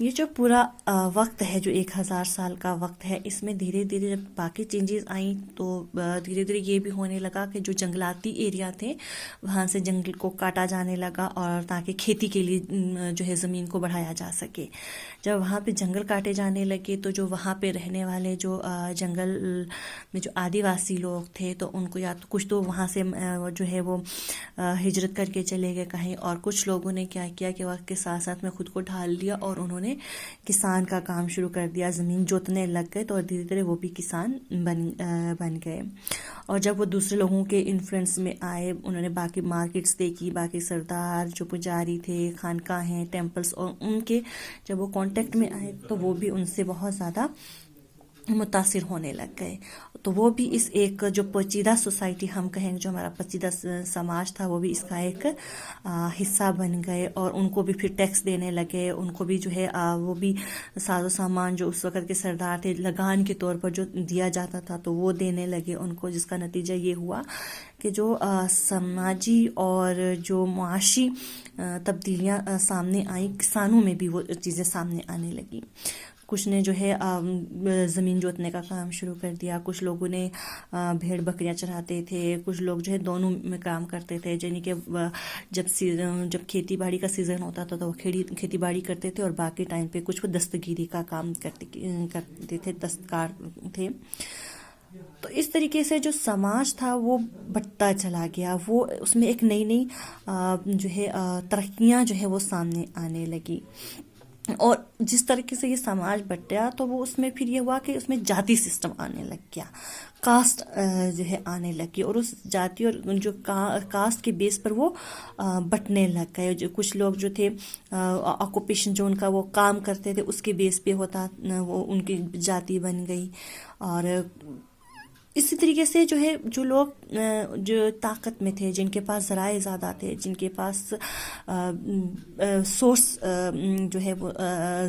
یہ جو پورا وقت ہے، جو 1000 سال کا وقت ہے، اس میں دھیرے دھیرے جب باقی چینجز آئیں تو دھیرے دھیرے یہ بھی ہونے لگا کہ جو جنگلاتی ایریا تھے وہاں سے جنگل کو کاٹا جانے لگا، اور تاکہ کھیتی کے لیے جو ہے زمین کو بڑھایا جا سکے. جب وہاں پہ جنگل کاٹے جانے لگے تو جو وہاں پہ رہنے والے جو جنگل میں جو آدی واسی لوگ تھے، تو ان کو یا تو کچھ تو وہاں سے جو ہے وہ ہجرت کر کے چلے گئے کہیں، اور کچھ لوگوں نے کیا کیا کہ وقت کے ساتھ ساتھ میں خود کو ڈھال لیا اور انہوں نے کسان کا کام شروع کر دیا، زمین جوتنے لگ گئے، تو دھیرے دھیرے وہ بھی کسان بن گئے. اور جب وہ دوسرے لوگوں کے انفلوئنس میں آئے، انہوں نے باقی مارکیٹس دیکھی، باقی سردار جو پجاری تھے، خانقاہیں، ٹیمپلز، اور ان کے جب وہ کانٹیکٹ میں آئے تو وہ بھی ان سے بہت زیادہ متاثر ہونے لگ گئے. تو وہ بھی اس ایک جو پیچیدہ سوسائٹی ہم کہیں گے، جو ہمارا پیچیدہ سماج تھا، وہ بھی اس کا ایک حصہ بن گئے، اور ان کو بھی پھر ٹیکس دینے لگے. ان کو بھی جو ہے وہ بھی ساز و سامان جو اس وقت کے سردار تھے لگان کے طور پر جو دیا جاتا تھا تو وہ دینے لگے ان کو، جس کا نتیجہ یہ ہوا کہ جو سماجی اور جو معاشی تبدیلیاں سامنے آئیں، کسانوں میں بھی وہ چیزیں سامنے آنے لگیں. کچھ نے جو ہے زمین جوتنے کا کام شروع کر دیا، کچھ لوگوں نے بھیڑ بکریاں چراتے تھے، کچھ لوگ جو ہے دونوں میں کام کرتے تھے، یعنی کہ جب کھیتی باڑی کا سیزن ہوتا تھا تو وہ کھیتی باڑی کرتے تھے، اور باقی ٹائم پہ کچھ وہ دستگیری کا کام کرتے تھے، دستکار تھے. تو اس طریقے سے جو سماج تھا وہ بڑھتا چلا گیا، وہ اس میں ایک نئی نئی جو ہے ترقیاں جو ہے وہ سامنے آنے لگی. اور جس طریقے سے یہ سماج بٹیا تو وہ اس میں پھر یہ ہوا کہ اس میں جاتی سسٹم آنے لگ گیا، کاسٹ جو ہے آنے لگی، اور اس جاتی اور جو کاسٹ کے بیس پر وہ بٹنے لگ گئے. جو کچھ لوگ جو تھے آکوپیشن جو ان کا وہ کام کرتے تھے اس کے بیس پہ ہوتا، وہ ان کی جاتی بن گئی. اور اسی طریقے سے جو ہے جو لوگ جو طاقت میں تھے، جن کے پاس ذرائع زیادہ تھے، جن کے پاس سورس جو ہے وہ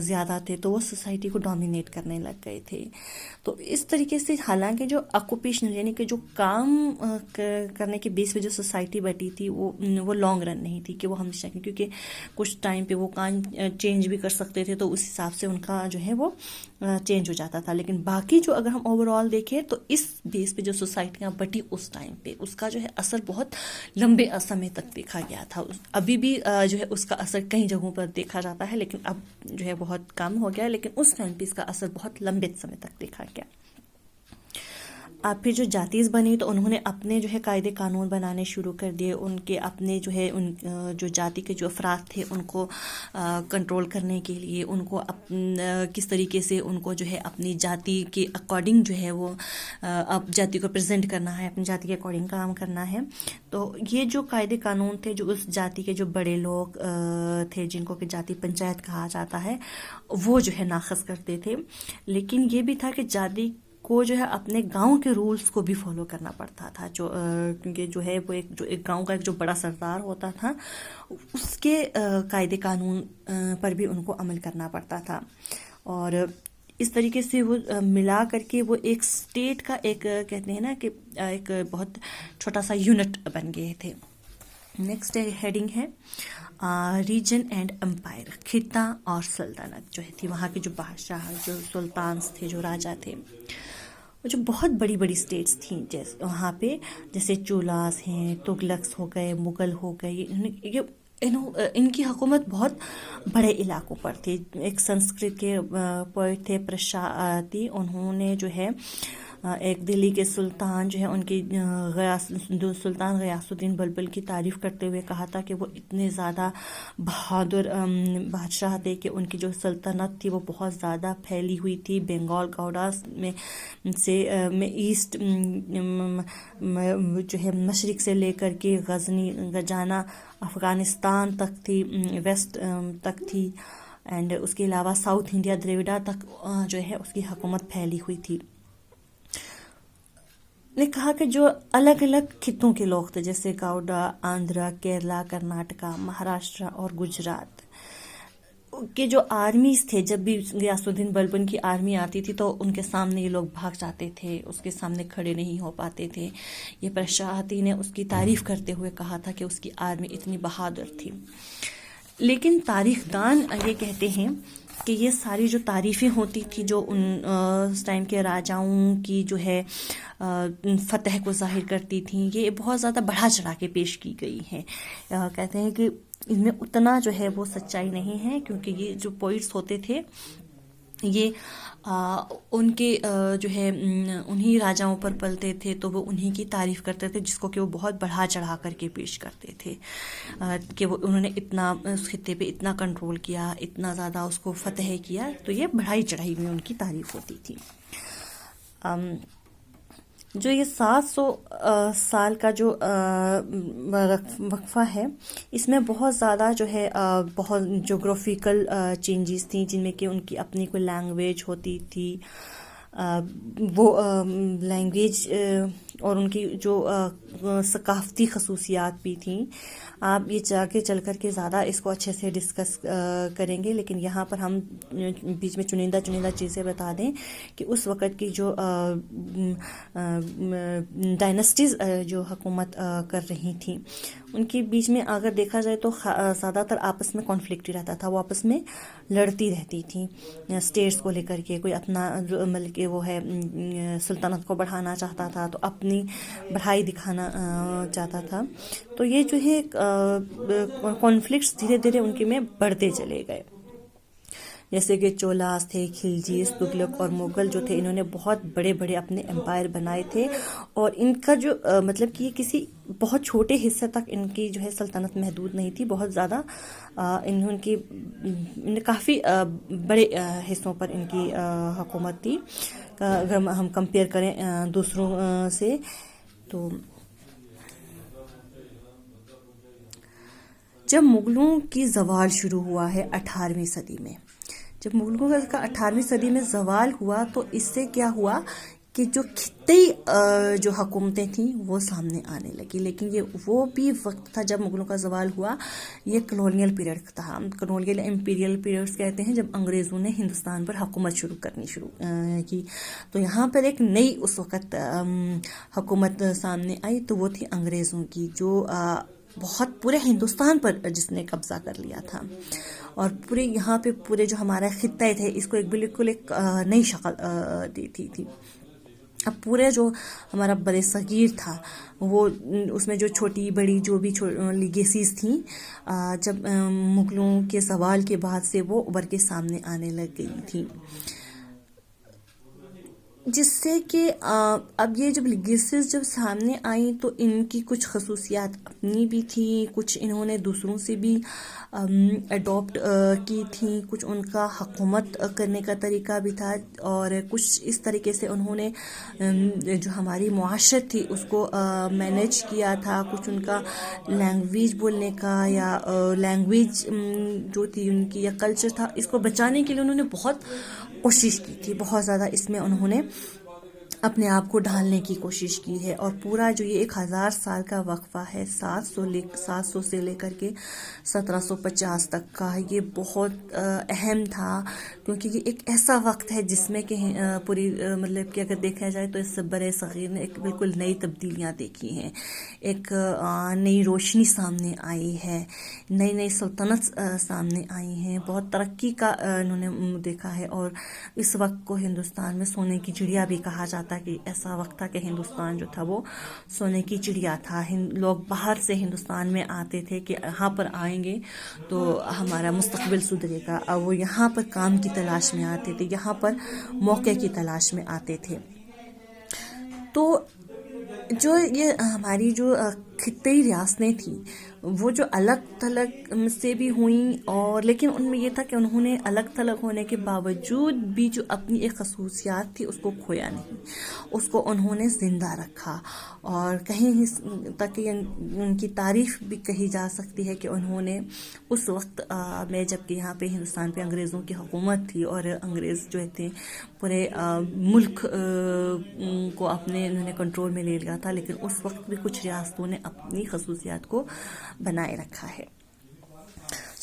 زیادہ تھے، تو وہ سوسائٹی کو ڈومینیٹ کرنے لگ گئے تھے. تو اس طریقے سے حالانکہ جو آکوپیشن یعنی کہ جو کام کرنے کے بیس پہ جو سوسائٹی بٹی تھی وہ لانگ رن نہیں تھی کہ وہ ہمیشہ کی، کیونکہ کچھ ٹائم پہ وہ کام چینج بھی کر سکتے تھے تو اس حساب سے ان کا جو ہے وہ چینج ہو جاتا تھا. لیکن باقی جو اگر ہم اوور آل دیکھیں تو اس بیس پہ جو سوسائٹیاں بٹی اس ٹائم پہ اس کا جو ہے اثر بہت لمبے سمے تک دیکھا گیا تھا. ابھی بھی جو ہے اس کا اثر کئی جگہوں پر دیکھا جاتا ہے، لیکن اب جو ہے بہت کم ہو گیا، لیکن اس ٹائم پہ اس کا اثر بہت لمبے سمے تک دیکھا گیا. اب پھر جو جاتیز بنی تو انہوں نے اپنے جو ہے قاعدے قانون بنانے شروع کر دیے. ان کے اپنے جو ہے ان جو جاتی کے جو افراد تھے ان کو کنٹرول کرنے کے لیے، ان کو کس طریقے سے ان کو جو ہے اپنی جاتی کے اکارڈنگ جو ہے وہ اب جاتی کو پریزنٹ کرنا ہے، اپنی جاتی کے اکارڈنگ کام کرنا ہے. تو یہ جو قاعدے قانون تھے جو اس جاتی کے جو بڑے لوگ تھے، جن کو کہ جاتی پنچایت کہا جاتا ہے، وہ جو ہے ناخذ کرتے تھے. لیکن یہ بھی تھا کہ جاتی کو جو ہے اپنے گاؤں کے رولز کو بھی فالو کرنا پڑتا تھا، جو کیونکہ جو ہے وہ ایک گاؤں کا ایک جو بڑا سردار ہوتا تھا، اس کے قاعدے قانون پر بھی ان کو عمل کرنا پڑتا تھا. اور اس طریقے سے وہ ملا کر کے وہ ایک اسٹیٹ کا ایک کہتے ہیں نا کہ ایک بہت چھوٹا سا یونٹ بن گئے تھے. نیکسٹ ہیڈنگ ہے ریجن اینڈ امپائر، خطہ اور سلطنت جو تھی. وہاں کے جو بادشاہ، جو سلطانز تھے، جو راجا تھے، جو بہت بڑی بڑی اسٹیٹس تھیں جیسے وہاں پہ، جیسے چولاس ہیں، تغلقس ہو گئے، مغل ہو گئے. ان کی حکومت بہت بڑے علاقوں پر تھی. ایک سنسکرت کے پوئٹ تھے پرشاتی، انہوں نے جو ہے ایک دلی کے سلطان جو ہے ان کی سلطان غیاث الدین بلبل کی تعریف کرتے ہوئے کہا تھا کہ وہ اتنے زیادہ بہادر بادشاہ تھے کہ ان کی جو سلطنت تھی وہ بہت زیادہ پھیلی ہوئی تھی. بنگال گوڈاس میں ایسٹ جو ہے مشرق سے لے کر کے غزنی، گجانا، افغانستان تک تھی، ویسٹ تک تھی، اینڈ اس کے علاوہ ساؤتھ انڈیا، دریوڈا تک جو ہے اس کی حکومت پھیلی ہوئی تھی. نے کہا کہ جو الگ الگ خطوں کے لوگ تھے، جیسے گوڈا، آندھرا، کیرلا، کرناٹکا، مہاراشٹر اور گجرات کے جو آرمیز تھے، جب بھی غیاث الدین بلبن کی آرمی آتی تھی تو ان کے سامنے یہ لوگ بھاگ جاتے تھے، اس کے سامنے کھڑے نہیں ہو پاتے تھے. یہ پرشاتی نے اس کی تعریف کرتے ہوئے کہا تھا کہ اس کی آرمی اتنی بہادر تھی. لیکن تاریخ دان یہ کہتے ہیں کہ یہ ساری جو تعریفیں ہوتی تھی جو اس ٹائم کے راجاؤں کی جو ہے فتح کو ظاہر کرتی تھیں، یہ بہت زیادہ بڑھا چڑھا کے پیش کی گئی ہیں. کہتے ہیں کہ ان میں اتنا جو ہے وہ سچائی نہیں ہے، کیونکہ یہ جو پوئٹس ہوتے تھے یہ ان کے جو ہے انہی راجاؤں پر پلتے تھے، تو وہ انہی کی تعریف کرتے تھے، جس کو کہ وہ بہت بڑھا چڑھا کر کے پیش کرتے تھے کہ وہ انہوں نے اتنا اس خطے پہ اتنا کنٹرول کیا، اتنا زیادہ اس کو فتح کیا. تو یہ بڑھائی چڑھائی میں ان کی تعریف ہوتی تھی. جو یہ 700 سال کا جو وقفہ ہے، اس میں بہت زیادہ جو ہے بہت جغرافیکل چینجز تھیں، جن میں کہ ان کی اپنی کوئی لینگویج ہوتی تھی. وہ لینگویج اور ان کی جو ثقافتی خصوصیات بھی تھیں. آپ یہ جا کے چل کر کے زیادہ اس کو اچھے سے ڈسکس کریں گے، لیکن یہاں پر ہم بیچ میں چنندہ چیزیں بتا دیں کہ اس وقت کی جو ڈائنسٹیز جو حکومت کر رہی تھیں، ان کے بیچ میں اگر دیکھا جائے تو زیادہ تر آپس میں کانفلکٹ ہی رہتا تھا. وہ آپس میں لڑتی رہتی تھیں اسٹیٹس کو لے کر کے. کوئی اپنا مطلب کہ وہ ہے سلطنت کو بڑھانا چاہتا تھا تو اپنی بڑھائی دکھانا چاہتا تھا. تو یہ جو ہے کانفلکٹس دھیرے دھیرے ان کے میں بڑھتے چلے گئے. جیسے کہ چولاس تھے، خلجیز، تغلق اور مغل جو تھے، انہوں نے بہت بڑے بڑے اپنے امپائر بنائے تھے، اور ان کا جو مطلب کہ یہ کسی بہت چھوٹے حصے تک ان کی جو ہے سلطنت محدود نہیں تھی. بہت زیادہ ان کافی بڑے حصوں پر ان کی حکومت تھی اگر ہم کمپیئر کریں دوسروں سے. تو جب مغلوں کی زوال شروع ہوا ہے 18ویں صدی میں، جب مغلوں کا 18ویں صدی میں زوال ہوا، تو اس سے کیا ہوا کہ جو خطی جو حکومتیں تھیں وہ سامنے آنے لگی. لیکن یہ وہ بھی وقت تھا جب مغلوں کا زوال ہوا، یہ کلونیل پیریڈ تھا. کلونیل امپیریل پیریڈز کہتے ہیں، جب انگریزوں نے ہندوستان پر حکومت شروع کی. تو یہاں پر ایک نئی اس وقت حکومت سامنے آئی، تو وہ تھی انگریزوں کی، جو بہت پورے ہندوستان پر جس نے قبضہ کر لیا تھا، اور پورے یہاں پہ پورے جو ہمارا خطہ تھے اس کو بالکل ایک نئی شکل دیتی تھی. اب پورے جو ہمارا بر صغیر تھا، وہ اس میں جو چھوٹی بڑی جو بھی لیگیسیز تھیں، جب مغلوں کے زوال کے بعد سے وہ ابھر کے سامنے آنے لگ گئی تھیں، جس سے کہ اب یہ جب لیگیسیز جب سامنے آئیں تو ان کی کچھ خصوصیات اپنی بھی تھیں، کچھ انہوں نے دوسروں سے بھی اڈاپٹ کی تھیں، کچھ ان کا حکومت کرنے کا طریقہ بھی تھا، اور کچھ اس طریقے سے انہوں نے جو ہماری معاشرت تھی اس کو مینیج کیا تھا. کچھ ان کا لینگویج بولنے کا یا لینگویج جو تھی ان کی یا کلچر تھا، اس کو بچانے کے لیے انہوں نے بہت کوشش کی تھی. بہت زیادہ اس میں انہوں نے اپنے آپ کو ڈھالنے کی کوشش کی ہے. اور پورا جو یہ 1000 سال کا وقفہ ہے، 700 سے لے کر کے 1750 تک کا، یہ بہت اہم تھا، کیونکہ یہ ایک ایسا وقت ہے جس میں کہ پوری مطلب کہ اگر دیکھا جائے تو اس بر صغیر نے ایک بالکل نئی تبدیلیاں دیکھی ہیں، ایک نئی روشنی سامنے آئی ہے، نئی سلطنت سامنے آئی ہیں، بہت ترقی کا انہوں نے دیکھا ہے. اور اس وقت کو ہندوستان میں سونے کی چڑیا بھی کہا جاتا ہے، کہ ایسا وقت تھا کہ ہندوستان جو تھا وہ سونے کی چڑیا تھا. لوگ باہر سے ہندوستان میں آتے تھے کہ یہاں پر آئیں گے تو ہمارا مستقبل سدھرے گا. اب وہ یہاں پر کام کی تلاش میں آتے تھے، یہاں پر موقع کی تلاش میں آتے تھے. تو جو یہ ہماری جو خطی ریاستیں تھیں، وہ جو الگ تھلگ سے بھی ہوئیں، اور لیکن ان میں یہ تھا کہ انہوں نے الگ تھلگ ہونے کے باوجود بھی جو اپنی ایک خصوصیات تھی اس کو کھویا نہیں، اس کو انہوں نے زندہ رکھا. اور کہیں تک ان کی تعریف بھی کہی جا سکتی ہے کہ انہوں نے اس وقت میں جب کہ یہاں پہ ہندوستان پہ انگریزوں کی حکومت تھی، اور انگریز جو تھے پورے ملک کو اپنے انہوں نے کنٹرول میں لے لیا تھا، لیکن اس وقت بھی کچھ ریاستوں نے اپنی خصوصیات کو بنائے رکھا ہے.